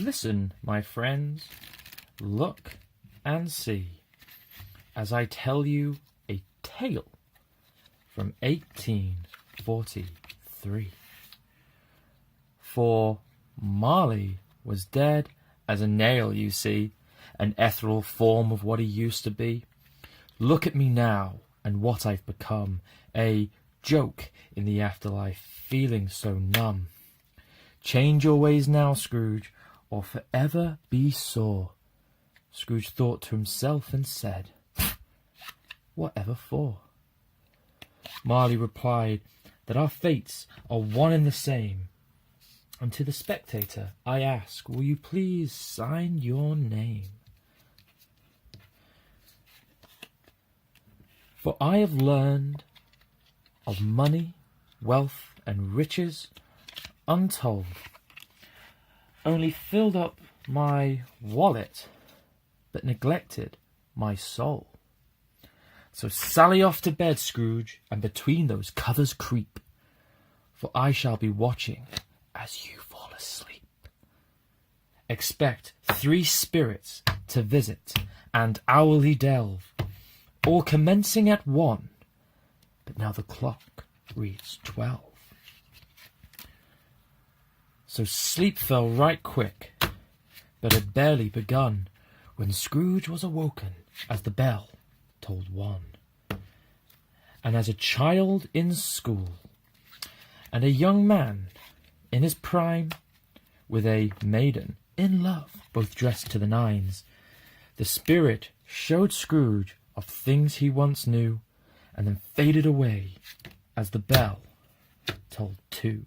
listen, my friends, look and see, as I tell you a tale from 1843. For Marley was dead as a nail, you see, an ethereal form of what he used to be. Look at me now, and what I've become, a joke in the afterlife, feeling so numb. Change your ways now, Scrooge, or forever be sore. Scrooge thought to himself and said, whatever for? Marley replied that our fates are one and the same. And to the spectator I ask, will you please sign your name? For I have learned of money, wealth, and riches untold, only filled up my wallet, but neglected my soul. So sally off to bed, Scrooge, and between those covers creep, for I shall be watching as you fall asleep. Expect 3 spirits to visit and hourly delve, all commencing at 1, but now the clock reads 12. So sleep fell right quick, but had barely begun when Scrooge was awoken as the bell tolled 1. And as a child in school, and a young man in his prime, with a maiden in love, both dressed to the nines, the spirit showed Scrooge of things he once knew, and then faded away as the bell tolled 2.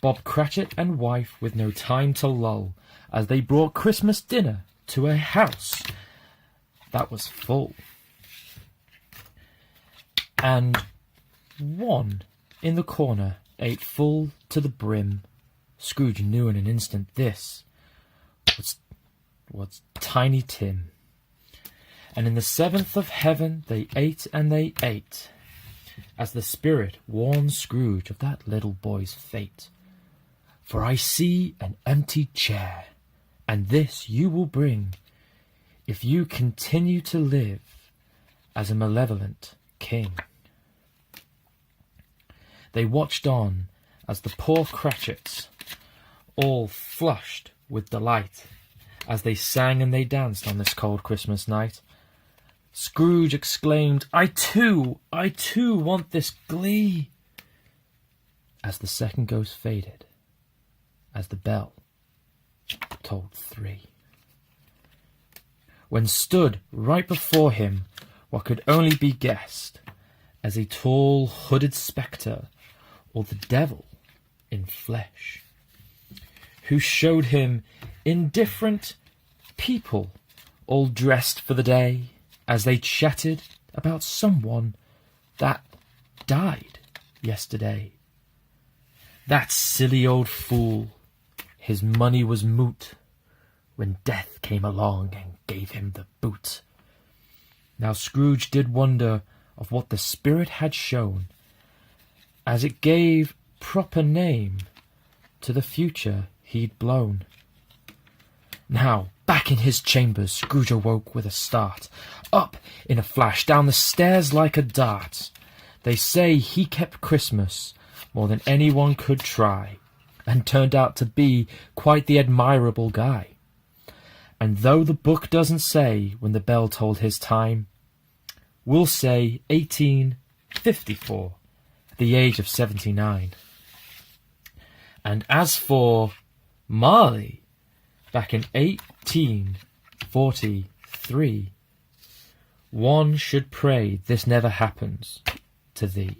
Bob Cratchit and wife, with no time to lull, as they brought Christmas dinner to a house that was full. And one in the corner ate full to the brim. Scrooge knew in an instant this was Tiny Tim. And in the 7th of heaven they ate and they ate, as the spirit warned Scrooge of that little boy's fate. For I see an empty chair, and this you will bring, if you continue to live as a malevolent king. They watched on as the poor Cratchits, all flushed with delight, as they sang and they danced on this cold Christmas night. Scrooge exclaimed, I too want this glee, as the second ghost faded, as the bell tolled 3. When stood right before him what could only be guessed as a tall hooded spectre, or the devil in flesh, who showed him indifferent people all dressed for the day, as they chatted about someone that died yesterday. That silly old fool, his money was moot when death came along and gave him the boot. Now Scrooge did wonder of what the spirit had shown, as it gave proper name to the future he'd blown. Now, back in his chambers, Scrooge awoke with a start, up in a flash, down the stairs like a dart. They say he kept Christmas more than anyone could try, and turned out to be quite the admirable guy. And though the book doesn't say when the bell tolled his time, we'll say 1854, at the age of 79. And as for Marley, back in 1843, one should pray this never happens to thee.